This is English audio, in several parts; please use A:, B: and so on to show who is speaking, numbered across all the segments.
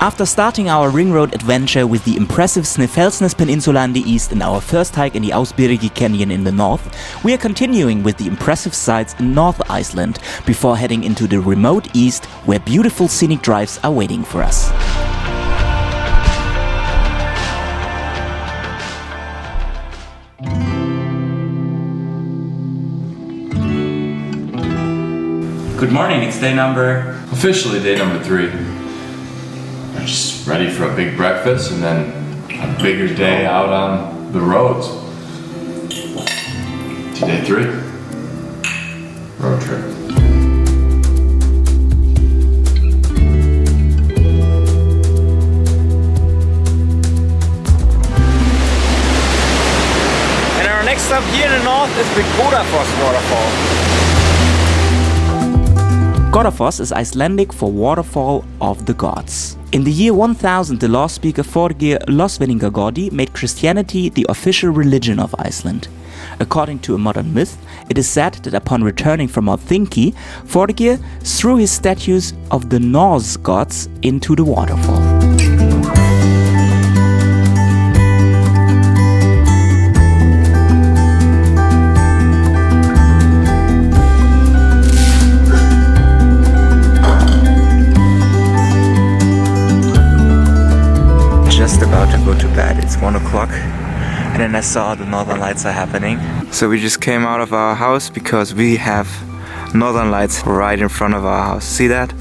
A: After starting our ring road adventure with the impressive Snæfellsnes Peninsula in the east and our first hike in the Ásbyrgi Canyon in the north, we are continuing with the impressive sights in North Iceland before heading into the remote east where beautiful scenic drives are waiting for us. Good morning, it's
B: officially day number 3. I'm just ready for a big breakfast and then a bigger day out on the roads. To day 3. Road trip.
A: And our next stop here in the north is the Godafoss Waterfall. Godafoss is Icelandic for waterfall of the gods. In the year 1000, the law speaker Þorgeir Losveningagodi made Christianity the official religion of Iceland. According to a modern myth, it is said that upon returning from Þingi, Þorgeir threw his statues of the Norse gods into the waterfall. Just about to go to bed, it's 1 o'clock, and then I saw the northern lights are happening. So we just came out of our house because we have northern lights right in front of our house. See that?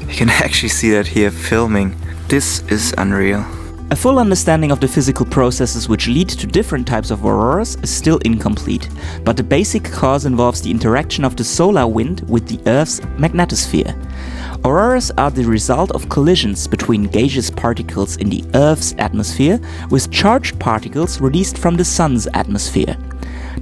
A: You can actually see that here filming. This is unreal. A full understanding of the physical processes which lead to different types of auroras is still incomplete, but the basic cause involves the interaction of the solar wind with the Earth's magnetosphere. Auroras are the result of collisions between gaseous particles in the Earth's atmosphere with charged particles released from the Sun's atmosphere.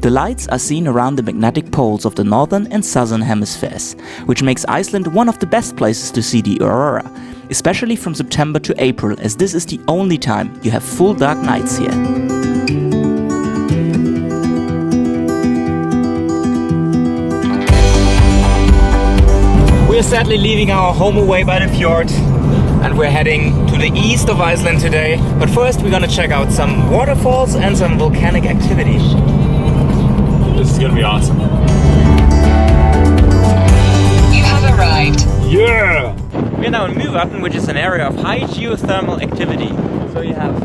A: The lights are seen around the magnetic poles of the northern and southern hemispheres, which makes Iceland one of the best places to see the aurora, especially from September to April, as this is the only time you have full dark nights here. We're sadly leaving our home away by the fjord and we're heading to the east of Iceland today. But first we're gonna check out some waterfalls and some volcanic activity.
B: This is gonna be awesome.
C: You have arrived.
B: Yeah!
A: We're now in Mývatn, which is an area of high geothermal activity. So you have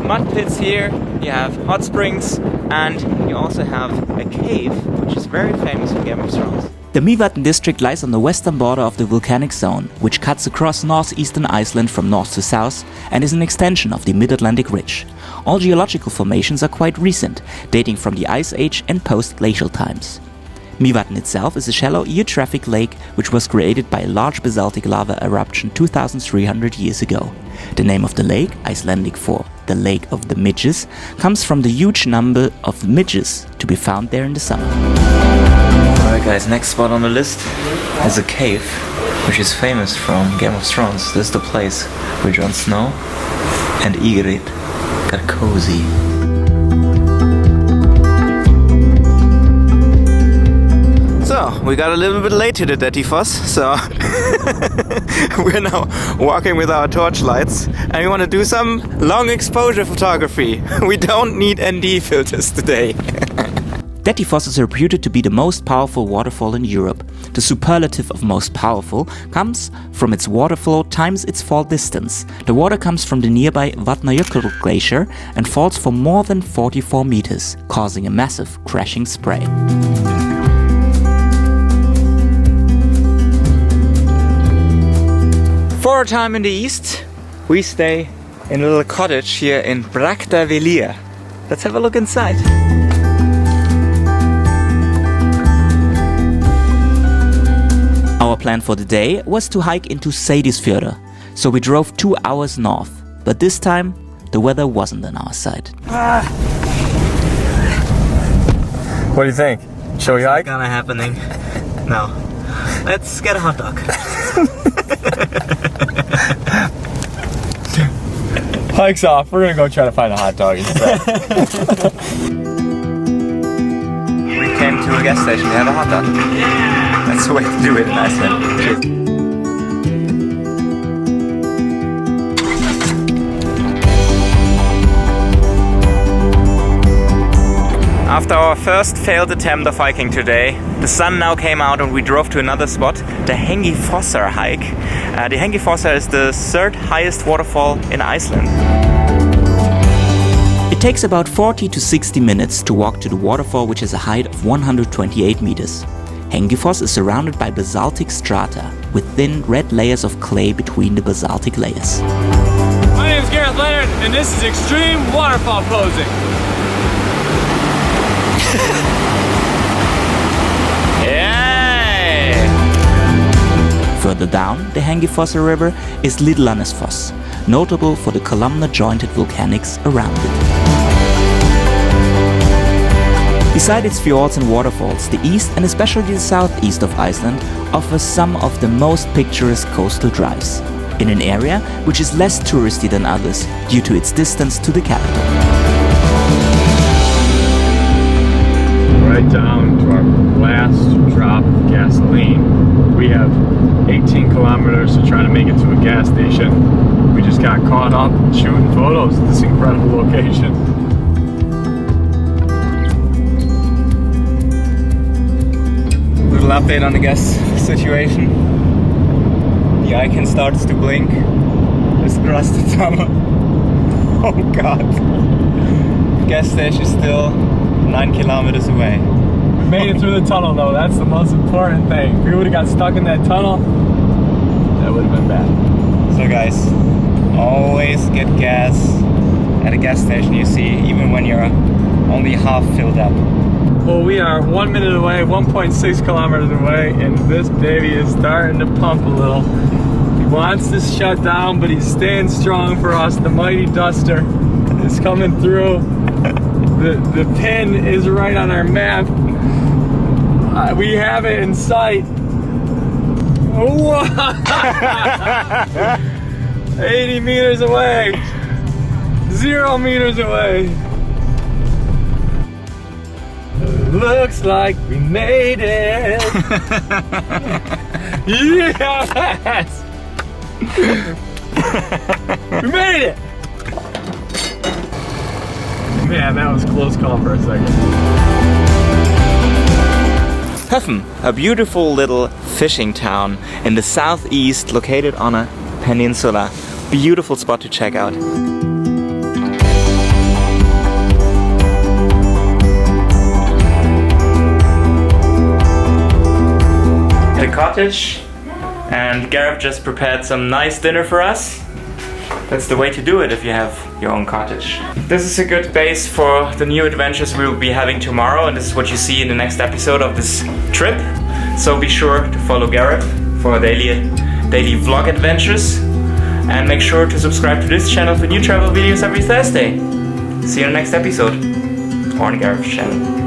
A: mud pits here, you have hot springs, and you also have a cave, which is very famous for Game of Thrones. The Myvatn district lies on the western border of the volcanic zone, which cuts across northeastern Iceland from north to south and is an extension of the Mid-Atlantic Ridge. All geological formations are quite recent, dating from the Ice Age and post-glacial times. Mývatn itself is a shallow eutrophic lake which was created by a large basaltic lava eruption 2,300 years ago. The name of the lake, Icelandic for the Lake of the Midges, comes from the huge number of midges to be found there in the summer. Alright guys, next spot on the list is a cave which is famous from Game of Thrones. This is the place where Jon Snow and Ygritte got cozy. So, we got a little bit late to the Dettifoss, so we're now walking with our torchlights and we want to do some long exposure photography. We don't need ND filters today. Dettifoss is reputed to be the most powerful waterfall in Europe. The superlative of most powerful comes from its water flow times its fall distance. The water comes from the nearby Vatnajökull glacier and falls for more than 44 meters, causing a massive crashing spray. For our time in the east, we stay in a little cottage here in Bragdavellir. Let's have a look inside. Our plan for the day was to hike into Seyðisfjörður, so we drove 2 hours north, but this time the weather wasn't on our side.
B: What do you think? Shall we hike?
A: Not gonna happening. No. Let's get a hot dog.
B: Hike's off. We're gonna go try to find a hot dog instead.
A: We came to a gas station to have a hot dog. That's the way to do it in Iceland. Cheers. After our first failed attempt of hiking today, the sun now came out and we drove to another spot, the Hengifoss hike. The Hengifoss is the third highest waterfall in Iceland.
D: It takes about 40 to 60 minutes to walk to the waterfall, which has a height of 128 meters. Hengifoss is surrounded by basaltic strata with thin red layers of clay between the basaltic layers.
E: My name is Gareth Leonard and this is extreme waterfall posing.
A: Yay!
D: Further down the Hengifoss river is Dettifoss, notable for the columnar-jointed volcanics around it. Beside its fjords and waterfalls, the east and especially the southeast of Iceland offers some of the most picturesque coastal drives, in an area which is less touristy than others due to its distance to the capital.
E: Right down to our last drop of gasoline. We have 18 kilometers to try to make it to a gas station. We just got caught up shooting photos of this incredible location.
A: Little update on the gas situation. The icon starts to blink just across the tunnel. Oh god. The gas station is still 9 kilometers away.
E: We made it through the tunnel though, that's the most important thing. If we would have got stuck in that tunnel, that would have been bad.
A: So guys, always get gas at a gas station you see, even when you're only half filled up.
E: Well, we are 1 minute away, 1.6 kilometers away, and this baby is starting to pump a little. He wants to shut down, but he's staying strong for us. The mighty duster is coming through. The pin is right on our map. We have it in sight. 80 meters away. 0 meters away. Looks like we made it. Yes! We made it! Man, that was a close call for a second.
A: Höfn, a beautiful little fishing town in the southeast, located on a peninsula. Beautiful spot to check out. The cottage, and Gareth just prepared some nice dinner for us. That's the way to do it if you have your own cottage. This is a good base for the new adventures we will be having tomorrow, and this is what you see in the next episode of this trip. So be sure to follow Gareth for daily vlog adventures, and make sure to subscribe to this channel for new travel videos every Thursday. See you in the next episode, or on Gareth's channel.